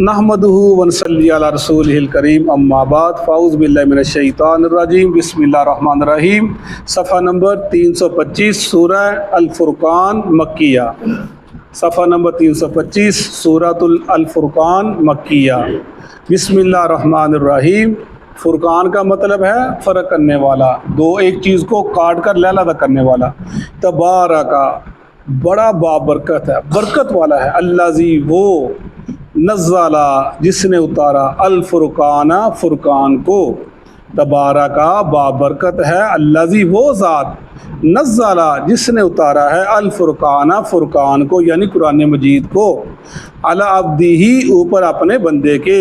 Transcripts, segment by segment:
نحمدہ ونصلی علی رسولہ الکریم اما بعد فاعوذ باللہ من الشیطان الرجیم بسم اللہ الرحمن الرحیم صفحہ نمبر 325 سورہ الفرقان مکیہ صفحہ نمبر 325 سورۃ الفرقان مکیہ بسم اللہ الرحمن الرحیم۔ فرقان کا مطلب ہے فرق کرنے والا، دو ایک چیز کو کاٹ کر علیحدہ کرنے والا۔ تبارکا بڑا بابرکت ہے، برکت والا ہے، الذی وہ نزلہ جس نے اتارا، الفرقان فرقان کو، تبارکا بابرکت ہے، الذی وہ ذات، نزلہ جس نے اتارا ہے، الفرقان فرقان کو یعنی قرآن مجید کو، علی عبدہ اوپر اپنے بندے کے،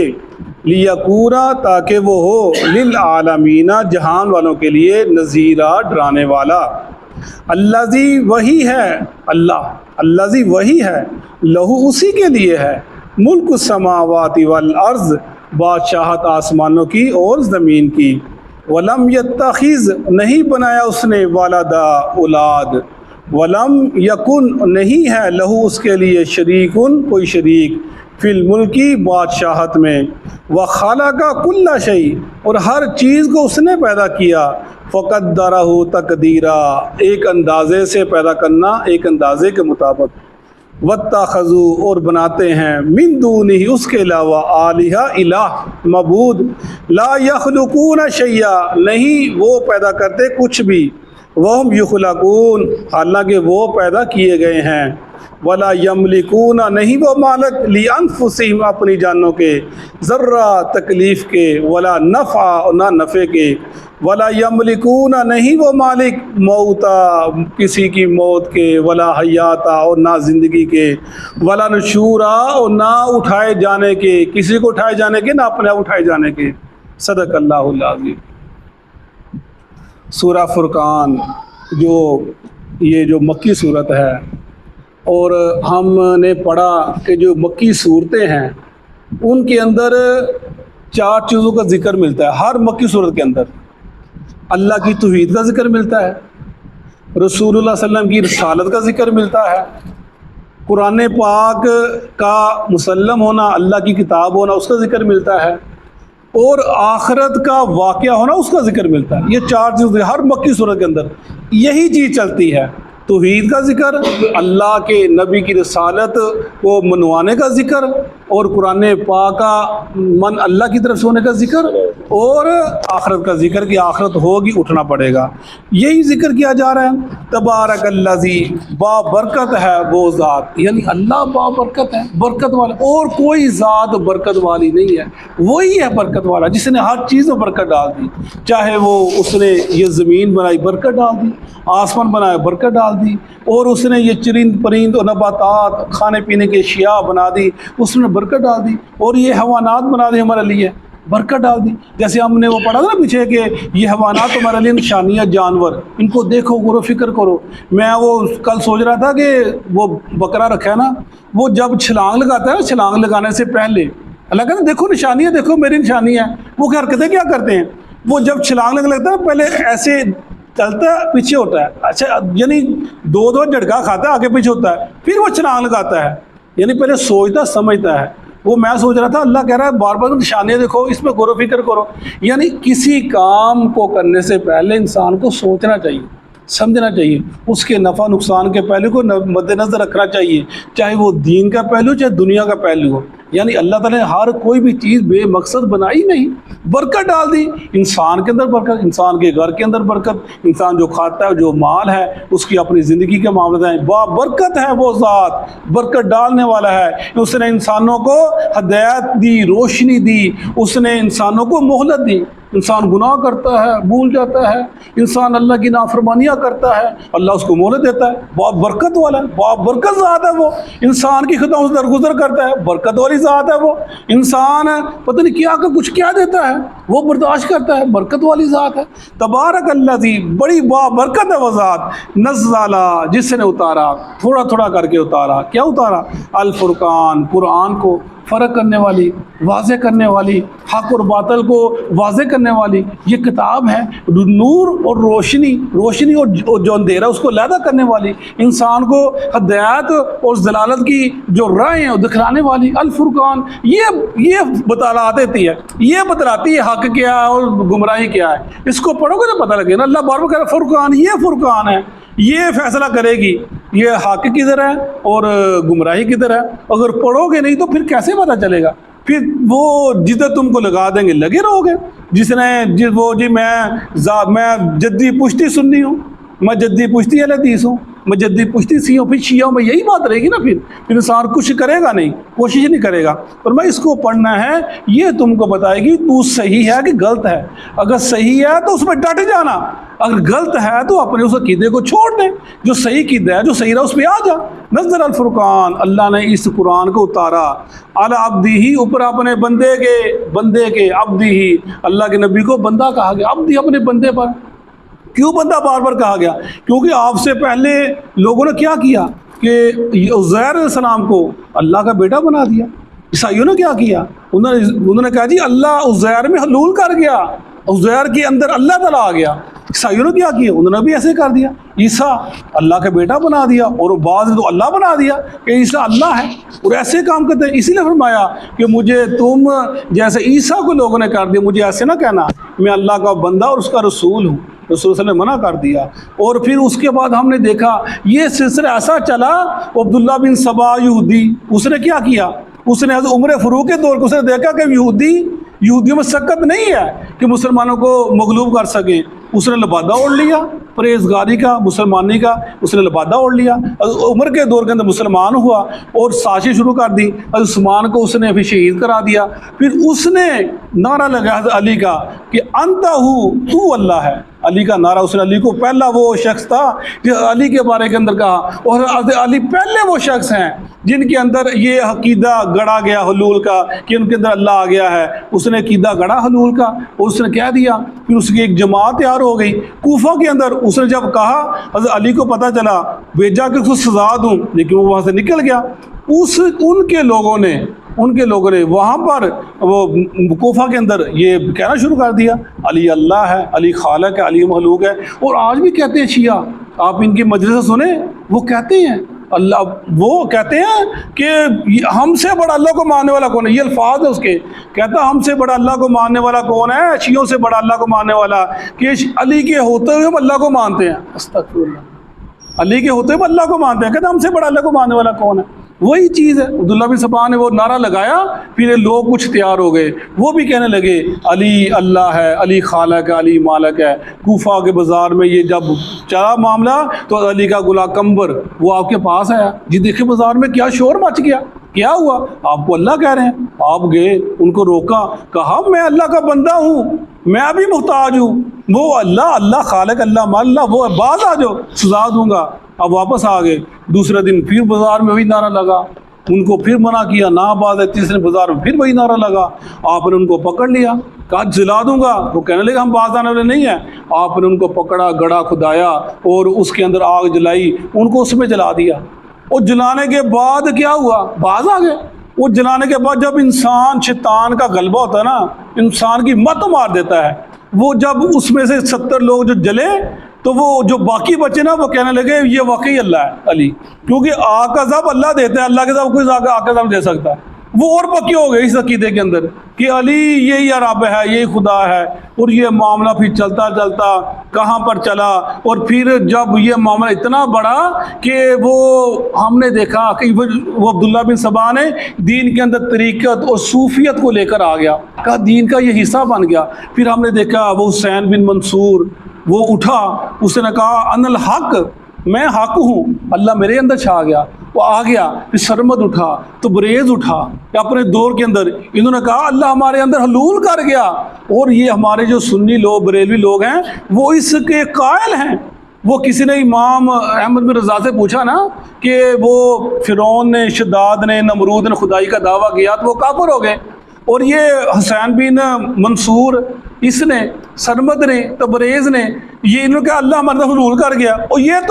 لیکورا تاکہ وہ ہو، للعالمین جہان والوں کے لیے، نذیرا ڈرانے والا۔ الذی وہی ہے، الذی وہی ہے، لہو اسی کے لیے ہے، ملک السماوات والارض بادشاہت آسمانوں کی اور زمین کی، ولم یتخذ نہیں بنایا اس نے والدا اولاد، ولم یکن نہیں ہے لہو اس کے لیے شریکن کوئی شریک، فی الملکی بادشاہت میں، وخلق کل شیء اور ہر چیز کو اس نے پیدا کیا، فقدرہ تقدیرا ایک اندازے سے پیدا کرنا، ایک اندازے کے مطابق، واتخذوا اور بناتے ہیں، من دونہ اس کے علاوہ، آلہہ الہ معبود، لا یخلقون شیئا نہیں وہ پیدا کرتے کچھ بھی، وہم یخلقون حالانکہ وہ پیدا کیے گئے ہیں، ولا یملکون نہیں وہ مالک، لانفسہم اپنی جانوں کے، ذرہ تکلیف کے، ولا نفع نہ نفع کے، ولا یملکون نہیں وہ مالک، موتا کسی کی موت کے، ولا حیاتا اور نہ زندگی کے، ولا نشورا اور نہ اٹھائے جانے کے، کسی کو اٹھائے جانے کے نہ اپنے آپ اٹھائے جانے کے۔ صدق اللہ العظیم۔ سورہ فرقان یہ جو مکی صورت ہے، اور ہم نے پڑھا کہ جو مکی صورتیں ہیں ان کے اندر 4 چیزوں کا ذکر ملتا ہے۔ ہر مکی صورت کے اندر اللہ کی توحید کا ذکر ملتا ہے، رسول اللہ صلی اللہ علیہ وسلم کی رسالت کا ذکر ملتا ہے، قرآن پاک کا مسلم ہونا، اللہ کی کتاب ہونا اس کا ذکر ملتا ہے، اور آخرت کا واقعہ ہونا اس کا ذکر ملتا ہے۔ یہ 4 چیزیں ہر مکی صورت کے اندر یہی چیز چلتی ہے، توحید کا ذکر، اللہ کے نبی کی رسالت کو منوانے کا ذکر، اور قرآن پاک کا اللہ کی طرف سے ہونے کا ذکر، اور آخرت کا ذکر کہ آخرت ہوگی، اٹھنا پڑے گا، یہی ذکر کیا جا رہا ہے۔ تبارک الذی بابرکت ہے وہ ذات، یعنی اللہ بابرکت ہے، برکت والا، اور کوئی ذات برکت والی نہیں ہے، وہی ہے برکت والا جس نے ہر چیز میں برکت ڈال دی، چاہے وہ اس نے یہ زمین بنائی برکت ڈال دی، آسمان بنایا برکت ڈال دی، اور اس نے یہ چرند پرند اور نباتات کھانے پینے کے اشیاء بنا دی، اس نے برکت ڈال دی، اور یہ حیوانات بنا دی ہمارے لیے، برکت ڈال دی۔ جیسے ہم نے وہ پڑھا تھا نا پیچھے کہ یہ حیوانات ہمارے لیے نشانیاں، جانور، ان کو دیکھو، غور و فکر کرو۔ میں وہ کل سوچ رہا تھا کہ وہ بکرا رکھا ہے نا، وہ جب چھلانگ لگاتا ہے نا، چھلانگ لگانے سے پہلے اللہ کہتا ہے دیکھو نشانیاں، دیکھو میری نشانیاں ہیں۔ وہ کیا کرتے ہیں وہ جب چھلانگ لگنے لگتا ہے نا، پہلے ایسے چلتا ہے، پیچھے ہوتا ہے، اچھا یعنی 2 جھٹکا کھاتا ہے، آگے پیچھے ہوتا ہے، پھر وہ چھلانگ لگاتا ہے، یعنی پہلے سوچتا سمجھتا ہے۔ وہ میں سوچ رہا تھا اللہ کہہ رہا ہے بار بار نشانیاں دیکھو، اس میں غور و فکر کرو، یعنی کسی کام کو کرنے سے پہلے انسان کو سوچنا چاہیے، سمجھنا چاہیے، اس کے نفع نقصان کے پہلو کو مد نظر رکھنا چاہیے، چاہے وہ دین کا پہلو چاہے دنیا کا پہلو ہو۔ یعنی اللہ تعالیٰ نے ہر کوئی بھی چیز بے مقصد بنائی نہیں، برکت ڈال دی، انسان کے اندر برکت، انسان کے گھر کے اندر برکت، انسان جو کھاتا ہے، جو مال ہے، اس کی اپنی زندگی کے معاملات ہیں، برکت ہے وہ ذات، برکت ڈالنے والا ہے۔ اس نے انسانوں کو ہدایت دی، روشنی دی، اس نے انسانوں کو مہلت دی۔ انسان گناہ کرتا ہے، بھول جاتا ہے، انسان اللہ کی نافرمانیاں کرتا ہے، اللہ اس کو مہلت دیتا ہے، بہت برکت والا ہے، بہت برکت ذات ہے وہ، انسان کی خطاؤں سے درگزر کرتا ہے، برکت والی ذات ہے وہ، انسان پتہ نہیں کیا کہ کچھ کیا دیتا ہے وہ برداشت کرتا ہے، برکت والی ذات ہے۔ تبارک الذی بڑی برکت ہے وہ ذات، نزلہ جس نے اتارا، تھوڑا تھوڑا کر کے اتارا، کیا اتارا؟ الفرقان قرآن کو، فرق کرنے والی، واضح کرنے والی، حق اور باطل کو واضح کرنے والی یہ کتاب ہے۔ نور اور روشنی اور جو اندھیرا اس کو علیحدہ کرنے والی، انسان کو ہدایت اور ضلالت کی جو راہیں ہیں دکھلانے والی الفرقان، یہ بتلا دیتی ہے، یہ بتلاتی ہے حق کیا ہے اور گمراہی کیا ہے۔ اس کو پڑھو گے تو پتہ لگے نا، اللہ بار بار کہہ رہا ہے فرقان، یہ فرقان ہے، یہ فیصلہ کرے گی یہ حق کدھر ہے اور گمراہی کدھر ہے۔ اگر پڑھو گے نہیں تو پھر کیسے پتہ چلے گا؟ پھر وہ جدھر تم کو لگا دیں گے لگے رہو گے۔ میں جدی پشتی سنی ہوں، میں جدی پشتی اہل حدیث ہوں، میں جدی پشتی سی ہوں، پھر شیعوں میں یہی بات رہے گی نا، پھر انسان کچھ کرے گا نہیں، کوشش نہیں کرے گا۔ اور میں اس کو پڑھنا ہے، یہ تم کو بتائے گی تو صحیح ہے کہ غلط ہے۔ اگر صحیح ہے تو اس میں ڈٹ جانا، اگر غلط ہے تو اپنے اس عقیدے کو چھوڑ دیں، جو صحیح عقیدہ ہے جو صحیح رہا اس پہ آ جا۔ نزل الفرقان، اللہ نے اس قرآن کو اتارا، علی عبدہ، اوپر اپنے بندے کے عبدہ، اللہ کے نبی کو بندہ کہا گیا، عبدہ اپنے بندے پر۔ کیوں بندہ بار بار کہا گیا؟ کیونکہ آپ سے پہلے لوگوں نے کیا کیا کہ عزیر علیہ السلام کو اللہ کا بیٹا بنا دیا۔ عیسائیوں نے کیا کیا؟ انہوں نے کہا جی اللہ عزیر میں حلول کر گیا، عزیر کے اندر اللہ تعالیٰ آ گیا۔ عیسائیوں نے کیا کیا؟ انہوں نے بھی ایسے کر دیا، عیسیٰ اللہ کا بیٹا بنا دیا، اور بعض نے تو اللہ بنا دیا کہ عیسیٰ اللہ ہے، اور ایسے کام کرتے ہیں۔ اسی لیے فرمایا کہ مجھے تم جیسے عیسیٰ کو لوگوں نے کر دیا، مجھے ایسے نہ کہنا، میں اللہ کا بندہ اور اس کا رسول ہوں۔ رسول صلی اللہ علیہ وسلم نے منع کر دیا۔ اور پھر اس کے بعد ہم نے دیکھا یہ سلسلہ ایسا چلا، عبداللہ بن سبا یہودی، اس نے کیا کیا؟ اس نے حضرت عمر فاروق کے دور کو اس نے دیکھا کہ یہودیوں میں سکت نہیں ہے کہ مسلمانوں کو مغلوب کر سکیں، اس نے لبادہ اوڑھ لیا پرہیزگاری کا، مسلمانی کا، اس نے لبادہ اوڑھ لیا۔ عمر کے دور کے اندر مسلمان ہوا اور سازشیں شروع کر دی، عثمان کو اس نے پھر شہید کرا دیا۔ پھر اس نے نعرہ لگا حضرت علی کا کہ انت ہو، تو اللہ ہے، علی کا نعرہ۔ اس نے علی کو، پہلا وہ شخص تھا جو علی کے بارے کے اندر کہا، اور حضرت علی پہلے وہ شخص ہیں جن کے اندر یہ عقیدہ گڑا گیا حلول کا کہ ان کے اندر اللہ آ گیا ہے۔ اس نے عقیدہ گڑا حلول کا اور اس نے کہہ دیا، پھر اس کی ایک جماعت تیار ہو گئی کوفہ کے اندر۔ اس نے جب کہا، حضرت علی کو پتہ چلا، بھیجا کہ اس کو سزا دوں، لیکن وہ وہاں سے نکل گیا۔ ان کے لوگوں نے وہاں پر وہ کوفہ کے اندر یہ کہنا شروع کر دیا علی اللہ ہے، علی خالق ہے، علی مخلوق ہے۔ اور آج بھی کہتے ہیں شیعہ، آپ ان کی مجلس سنیں، وہ کہتے ہیں اللہ، وہ کہتے ہیں کہ ہم سے بڑا اللہ کو ماننے والا کون ہے، یہ الفاظ ہے اس کے، کہتا ہم سے بڑا اللہ کو ماننے والا کون ہے، شیعوں سے بڑا اللہ کو ماننے والا کہ علی کے ہوتے ہوئے ہم اللہ کو مانتے ہیں۔ استغفر اللہ، علی کے ہوتے ہوئے اللہ کو مانتے ہیں، کہتا ہم سے بڑا اللہ کو ماننے والا کون ہے؟ وہی چیز ہے۔ عبداللہ بن سبا نے وہ نعرہ لگایا، پھر لوگ کچھ تیار ہو گئے، وہ بھی کہنے لگے علی اللہ ہے، علی خالق ہے، علی مالک ہے۔ کوفہ کے بازار میں یہ جب چلا معاملہ تو علی کا گلا کمبر وہ آپ کے پاس آیا، جی دیکھیں بازار میں کیا شور مچ گیا، کیا ہوا؟ آپ کو اللہ کہہ رہے ہیں۔ آپ گئے، ان کو روکا، کہا میں اللہ کا بندہ ہوں، میں بھی محتاج ہوں، وہ اللہ خالق، اللہ وہ باز آ جاؤ، سزا دوں گا۔ اب واپس آ گئے، دوسرے دن پھر بازار میں وہی نعرہ لگا، ان کو پھر منع کیا نہ باز ہے، تیسرے بازار میں پھر وہی نعرہ لگا۔ آپ نے ان کو پکڑ لیا، کہا جلا دوں گا، وہ کہنے لگے ہم باز آنے والے نہیں ہیں۔ آپ نے ان کو پکڑا، گڑھا کھدایا اور اس کے اندر آگ جلائی، ان کو اس میں جلا دیا۔ اور جلانے کے بعد کیا ہوا؟ باز آ گئے۔ وہ جلانے کے بعد جب انسان شیطان کا غلبہ ہوتا ہے نا، انسان کی مت مار دیتا ہے، وہ جب اس میں سے 70 لوگ جو جلے تو وہ جو باقی بچے نا وہ کہنے لگے یہ واقعی اللہ ہے علی، کیونکہ آگ کا عذاب اللہ دیتا ہے، اللہ کے عذاب کوئی آگ کا عذاب دے سکتا ہے۔ وہ اور پکے ہو گئے اس عقیدے کے اندر کہ علی یہی رب ہے، یہی خدا ہے۔ اور یہ معاملہ پھر چلتا کہاں پر چلا، اور پھر جب یہ معاملہ اتنا بڑا کہ وہ ہم نے دیکھا کہ وہ عبداللہ بن سبا نے دین کے اندر طریقت اور صوفیت کو لے کر آ گیا، کہا دین کا یہ حصہ بن گیا۔ پھر ہم نے دیکھا وہ حسین بن منصور وہ اٹھا، اس نے کہا ان الحق، میں حق ہوں، اللہ میرے اندر چھا گیا، وہ آ گیا۔ پھر سرمد اٹھا، تبریز اٹھا، اپنے دور کے اندر انہوں نے کہا اللہ ہمارے اندر حلول کر گیا۔ اور یہ ہمارے جو سنی لوگ، بریلوی لوگ ہیں، وہ اس کے قائل ہیں۔ وہ کسی نے امام احمد بن رضا سے پوچھا نا کہ وہ فرعون نے، شداد نے، نمرود نے خدائی کا دعویٰ کیا تو وہ کافر ہو گئے، اور یہ حسین بن منصور اس نے سرمد نے تبریز نے یہ انہوں نے کہا اللہ ہمارے طرف حلول کر گیا اور یہ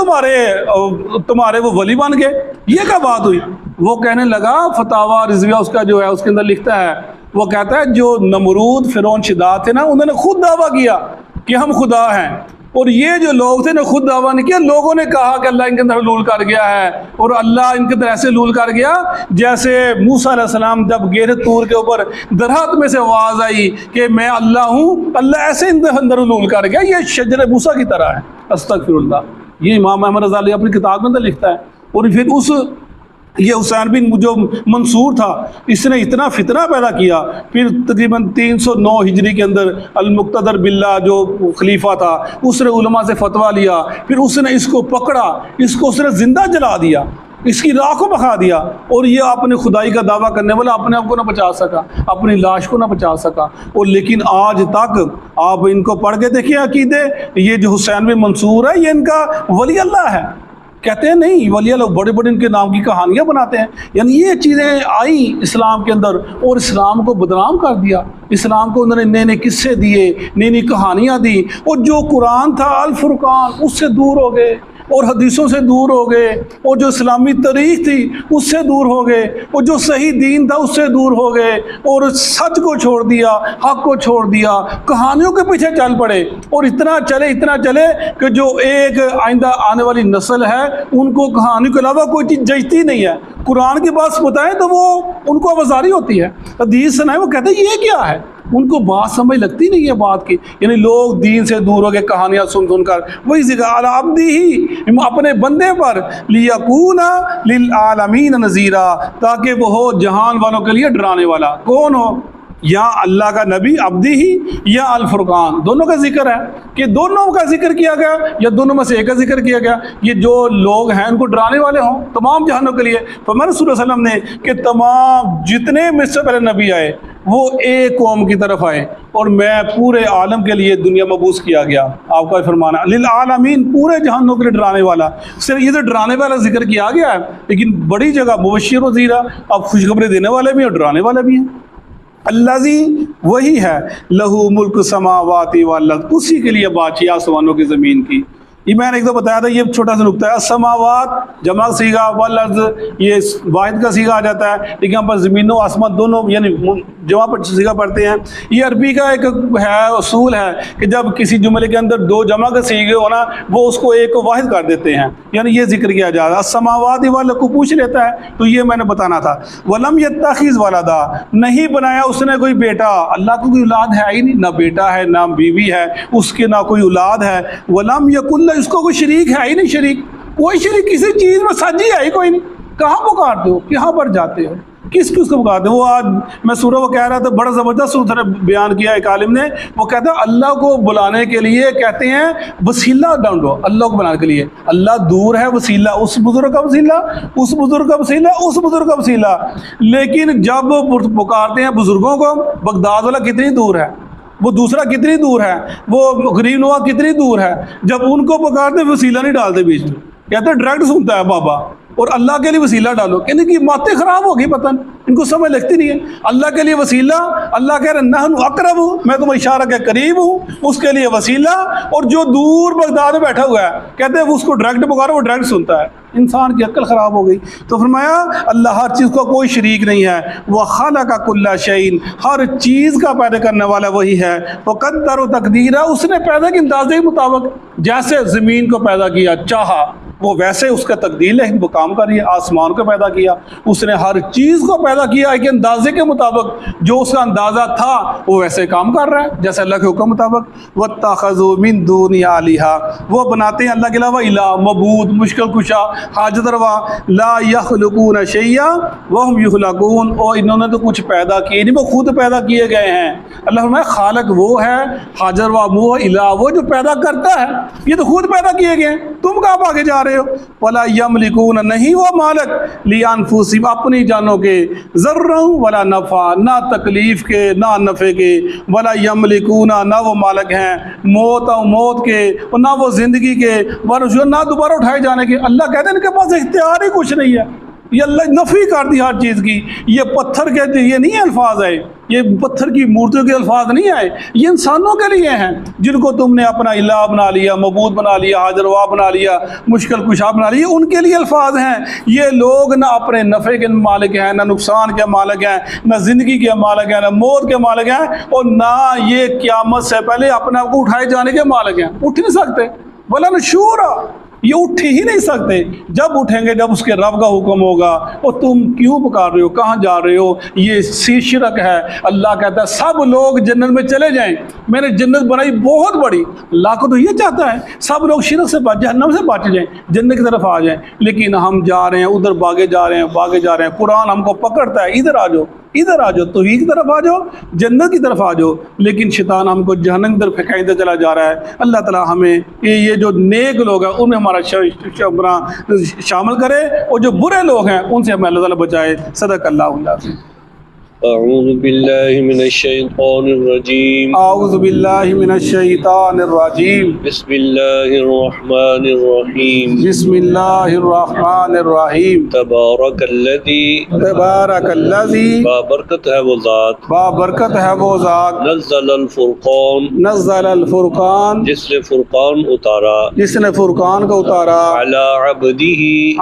تمہارے وہ ولی بن گئے، یہ کیا بات ہوئی؟ وہ کہنے لگا فتاوی رضویہ اس کا جو ہے اس کے اندر لکھتا ہے، وہ کہتا ہے جو نمرود فرعون شداد تھے نا، انہوں نے خود دعویٰ کیا کہ ہم خدا ہیں، اور یہ جو لوگ تھے نے خود دعویٰ نہیں کیا، لوگوں نے کہا کہ اللہ ان کے اندر حلول کر گیا ہے، اور اللہ ان کے اندر ایسے حلول کر گیا جیسے موسیٰ علیہ السلام جب گئے طور کے اوپر درخت میں سے آواز آئی کہ میں اللہ ہوں، اللہ ایسے اندر حلول کر گیا، یہ شجر موسیٰ کی طرح ہے۔ استغفر اللہ، یہ امام احمد رضا علیہ اپنی کتاب میں اندر لکھتا ہے۔ اور پھر یہ حسین بن جو منصور تھا، اس نے اتنا فتنہ پیدا کیا، پھر تقریباً 309 ہجری کے اندر المقتدر باللہ جو خلیفہ تھا، اس نے علماء سے فتویٰ لیا، پھر اس نے اس کو پکڑا، اس نے زندہ جلا دیا، اس کی راہ کو بکھا دیا، اور یہ اپنے خدائی کا دعویٰ کرنے والا اپنے آپ کو نہ بچا سکا، اپنی لاش کو نہ بچا سکا۔ اور لیکن آج تک آپ ان کو پڑھ کے دیکھیں عقیدے، یہ جو حسین بن منصور ہے یہ ان کا ولی اللہ ہے، کہتے ہیں نہیں ولی اللہ، بڑے بڑے ان کے نام کی کہانیاں بناتے ہیں۔ یعنی یہ چیزیں آئیں اسلام کے اندر اور اسلام کو بدنام کر دیا، اسلام کو انہوں نے نئے نئے قصے دیے، نئی نئی کہانیاں دی، اور جو قرآن تھا الفرقان اس سے دور ہو گئے، اور حدیثوں سے دور ہو گئے، اور جو اسلامی تاریخ تھی اس سے دور ہو گئے، اور جو صحیح دین تھا اس سے دور ہو گئے، اور سچ کو چھوڑ دیا، حق کو چھوڑ دیا، کہانیوں کے پیچھے چل پڑے، اور اتنا چلے کہ جو ایک آئندہ آنے والی نسل ہے ان کو کہانی کے علاوہ کوئی چیز جچتی نہیں ہے۔ قرآن کی بات بتائیں تو وہ ان کو آوازاری ہوتی ہے، حدیث سنائیں وہ کہتے ہیں یہ کیا ہے، ان کو بات سمجھ لگتی نہیں ہے بات کی۔ یعنی لوگ دین سے دور ہو گئے کہانیاں سن کر، وہی ذکر علی عبدہ ہی، اپنے بندے پر، لیکون للعالمین نذیرا، تاکہ وہ ہو جہان والوں کے لیے ڈرانے والا۔ کون ہو؟ یا اللہ کا نبی عبدی ہی یا الفرقان، دونوں کا ذکر ہے کہ دونوں کا ذکر کیا گیا یا دونوں میں سے ایک کا ذکر کیا گیا۔ یہ جو لوگ ہیں ان کو ڈرانے والے ہوں تمام جہانوں کے لیے۔ فرمایا رسول اللہ صلی اللہ علیہ وسلم نے کہ تمام جتنے مجھ سے پہلے نبی آئے وہ ایک قوم کی طرف آئے، اور میں پورے عالم کے لیے دنیا مبعوث کیا گیا۔ آپ کا فرمانا للعالمین، پورے جہانوں کے لیے ڈرانے والا۔ صرف یہ تو ڈرانے والا ذکر کیا گیا ہے، لیکن بڑی جگہ مبشر و نذیرا، اب خوشخبری دینے والے بھی ہیں اور ڈرانے والے بھی ہیں۔ الذی، وہی ہے، لہو ملک السماوات والارض، اسی کے لیے بادشاہی آسمانوں کی زمین کی۔ یہ میں نے ایک دو بتایا تھا، یہ چھوٹا سا نکتہ ہے، السماوات جمع صیغہ، والارض یہ واحد کا صیغہ آ جاتا ہے، لیکن یہاں پر زمین و آسمان دونوں یعنی جمع پر صیغہ پڑھتے ہیں۔ یہ عربی کا ایک ہے اصول ہے کہ جب کسی جملے کے اندر دو جمع کے صیغے ہونا وہ اس کو ایک کو واحد کر دیتے ہیں، یعنی یہ ذکر کیا جا رہا ہے۔ السماوات والارض کو پوچھ لیتا ہے تو یہ میں نے بتانا تھا۔ ولم یتخذ ولدا، نہیں بنایا اس نے کوئی بیٹا، اللہ کو کوئی اولاد ہے ہی نہیں، نہ بیٹا ہے نہ بیوی ہے اس کے، نہ کوئی اولاد ہے۔ ولم یکن، اس کو کوئی شریک ہے ہی نہیں، شریک کوئی شریک کسی چیز میں ساجی ہے ہی کوئی نہیں۔ کہاں پکارتے ہو، کہاں پر جاتے ہو، کس کو پکارتے ہو؟ وہ آج میں سورہ وہ کہہ رہا تھا، بڑا زبردست سورہ بیان کیا ایک عالم نے، وہ کہتا ہے اللہ کو بلانے کے لیے کہتے ہیں وسیلہ ڈھونڈو، اللہ کو بلانے کے لیے اللہ دور ہے، وسیلہ اس بزرگ کا وسیلہ، اس بزرگ کا وسیلہ، اس بزرگ کا وسیلہ۔ لیکن جب پکارتے ہیں بزرگوں کو، بغداد والا کتنی دور ہے، وہ دوسرا کتنی دور ہے، وہ غریب نواز کتنی دور ہے، جب ان کو پکارتے وسیلہ نہیں ڈالتے بیچ میں، کہتے ڈائریکٹ سنتا ہے بابا، اور اللہ کے لیے وسیلہ ڈالو، کہنے کی باتیں خراب ہوگی، پتہ ان کو سمجھ لگتی نہیں ہے۔ اللہ کے لیے وسیلہ، اللہ کہہ رہے نحن اقرب، میں تمہیں اشارہ کے قریب ہوں، اس کے لیے وسیلہ، اور جو دور بغداد میں بیٹھا ہوا ہے کہتے ہیں اس کو ڈائریکٹ پکارو، وہ ڈائریکٹ سنتا ہے۔ انسان کی عقل خراب ہو گئی۔ تو فرمایا اللہ ہر چیز کو کوئی شریک نہیں ہے، وَخَلَقَ كُلَّ شَيْءٍ، ہر چیز کا پیدا کرنے والا وہی ہے، وَقَدَّرَ تَقْدِيرًا، اس نے پیدا کیا اندازے کے مطابق، جیسے زمین کو پیدا کیا چاہا وہ ویسے اس کا تقدیر ہے، وہ کام کر رہی ہے۔ آسمان کو پیدا کیا، اس نے ہر چیز کو پیدا کیا ایک اندازے کے مطابق، جو اس کا اندازہ تھا وہ ویسے کام کر رہا ہے جیسے اللہ کے حکم مطابق۔ وَاتَّخَذُوا مِن دُونِهِ آلِهَةً، وہ بناتے ہیں اللہ کے علاوہ الہ، معبود، مشکل کشا، حاجت روا۔ لا يخلقون شيئا وهم يخلقون، اور انہوں نے تو کچھ پیدا کیے نہیں، وہ خود پیدا کیے گئے ہیں۔ اللہ فرمایا خالق وہ ہے، حاجت روا وہ الہ وہ جو پیدا کرتا ہے، یہ تو خود پیدا کیے گئے ہیں، تم کہاں آگے جا رہے ہو؟ وَلَا يَمْلِكُونَ، نہیں وہ مالک، لِأَنفُسِهِمْ، اپنی جانوں کے، ضَرًّا وَلَا نَفْعًا، نہ تکلیف کے نہ نفع کے، وَلَا يَمْلِكُونَ، نہ وہ مالک ہیں موت کے، اور نہ وہ زندگی کے، نہ دوبارہ اٹھائے جانے کے۔ اللہ کہتے ہیں ان کے پاس اختیار ہی کچھ نہیں ہے، یہ اللہ نفی کر دی ہر چیز کی. یہ پتھر کے یہ نہیں الفاظ ہے، یہ پتھر کی مورتیوں کے الفاظ نہیں آئے، یہ انسانوں کے لیے ہیں جن کو تم نے اپنا الہ بنا لیا، معبود بنا لیا، حاضروا بنا لیا، مشکل کشا بنا لیا. ان کے لیے الفاظ ہیں. یہ لوگ نہ اپنے نفع کے مالک ہیں، نہ نقصان کے مالک ہیں، نہ زندگی کے مالک ہیں، نہ موت کے مالک ہیں، اور نہ یہ قیامت سے پہلے اپنے آپ کو اٹھائے جانے کے مالک ہیں. اٹھ نہیں سکتے. ولا نشورا، یہ اٹھ ہی نہیں سکتے. جب اٹھیں گے جب اس کے رب کا حکم ہوگا. اور تم کیوں پکار رہے ہو، کہاں جا رہے ہو؟ یہ شرک ہے. اللہ کہتا ہے سب لوگ جنت میں چلے جائیں، میں نے جنت بنائی بہت بڑی. اللہ کو تو یہ چاہتا ہے سب لوگ شرک سے جہنم سے بچ جائیں، جنت کی طرف آ جائیں. لیکن ہم جا رہے ہیں ادھر، بھاگے جا رہے ہیں. قرآن ہم کو پکڑتا ہے ادھر آ جاؤ، توحید کی طرف آ جاؤ، جنت کی طرف آ جاؤ. لیکن شیطان ہم کو جہنم کی طرف پھینکتے چلا جا رہا ہے. اللہ تعالیٰ ہمیں یہ جو نیک لوگ ہیں ان میں ہمارا شامل کرے، اور جو برے لوگ ہیں ان سے ہمیں اللہ تعالیٰ بچائے. صدق اللہ العظیم. اعوذ باللہ من الشیطان الرجیم. اعوذ باللہ من الشیطان الرجیم. بسم اللہ الرحمن الرحیم. بسم اللہ الرحمن الرحیم. تبارک الذی، تبارک الذی، بابرکت ہے وہ ذات، بابرکت ہے وہ ذات، نزل الفرقان، نزل الفرقان، جس نے فرقان اتارا، جس نے فرقان کو اتارا، علی عبدہ،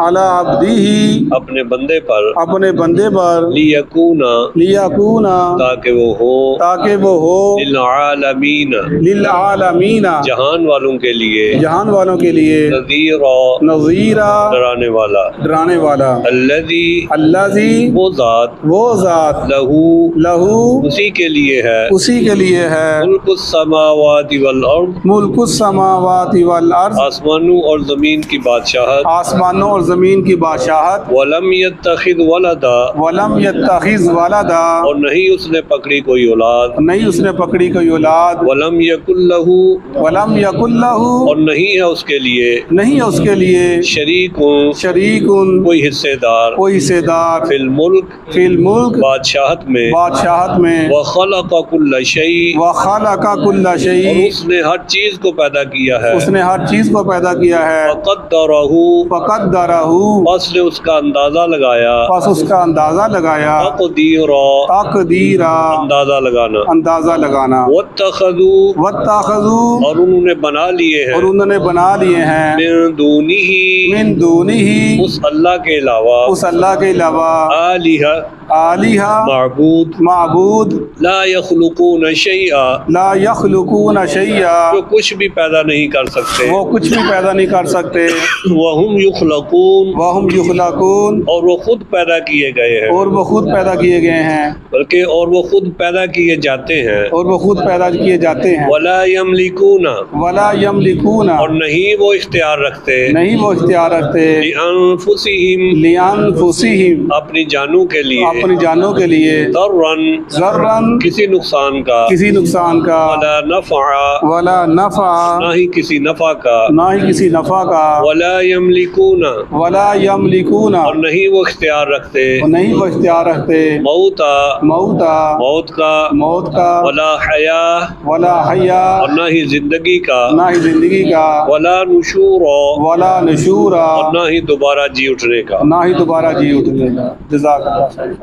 علی عبدہ، اپنے بندے پر، اپنے بندے پر، لیکونا، لیکونا، تاکہ وہ ہو، تاکہ وہ ہو، للعالمین، للعالمین، جہان والوں کے لیے، جہان والوں کے لیے، نذیرا، نذیرا، ڈرانے والا. ڈرانے والا. الذی، الذی، وہ ذات، وہ ذات، لہو، لہو، اسی کے لیے ہے، اسی کے لیے ہے، ملک السماوات والارض، ملک السماوات والارض، آسمانوں اور زمین کی بادشاہت، آسمانوں اور زمین کی بادشاہت، ولم یتخذ ولدا، ولم یتخذ ولدا، اور نہیں اس نے پکڑی کوئی اولاد، نہیں اس نے پکڑی کوئی اولاد، ولم یکن لہ، ولم یکن لہ، اور نہیں ہے اس کے لیے، نہیں ہے اس کے لیے، شریک، شریک، کوئی حصے دار، کوئی حصے دار، فی الملک، فی الملک، بادشاہت میں، بادشاہت میں، وخلق کل شیء، وخلق کل اور شیء، اس نے ہر چیز کو پیدا کیا ہے، اس نے ہر چیز کو پیدا کیا ہے، فقدرہ، فقدرہ، بس نے اس کا اندازہ لگایا، پس اس کا اندازہ لگایا، تقدیرا، تقدیرا، اندازہ لگانا، اندازہ لگانا، واتخذوا، واتخذوا، اور انہوں نے بنا لیے اور ہیں، انہوں نے بنا لیے ہیں، من دونہ، من دونہ، اس اللہ کے علاوہ، اس اللہ کے علاوہ، آلہہ، آلہہ، معبود، معبود، لا یخلقون شیئا، لا یخلقون شیئا، جو کچھ بھی پیدا نہیں کر سکتے، وہ کچھ بھی پیدا نہیں کر سکتے، وہم یخلقون، وہم یخلقون، اور وہ خود پیدا کیے گئے ہیں، اور وہ خود پیدا کیے گئے ہیں، بلکہ اور وہ خود پیدا کیے جاتے ہیں، اور وہ خود پیدا کیے جاتے ہیں، ولا یملکون، ولا یملکون، اور نہیں وہ اختیار رکھتے، نہیں وہ اختیار رکھتے، لانفسہم، لانفسہم، اپنی جانوں کے لیے، اپنی جانوں کے لیے، ضررن، ضررن، کسی نقصان کا، کسی نقصان کا، ولا نفع، ولا نفع، نہ ہی کسی نفع کا، نہ ہی کسی نفع کا، ولا یملکون، ولا یملکون، اور نہیں وہ اختیار رکھتے، اور نہیں وہ اختیار رکھتے، موتا، موتا، موت کا، موت کا، ولا حیا، ولا حیا، اور نہ ہی زندگی کا، نہ ہی زندگی کا، ولا نشورا، ولا نشورا، اور نہ ہی دوبارہ جی اٹھنے کا. نہ ہی دوبارہ جی اٹھنے کا. جزاک اللہ خیر.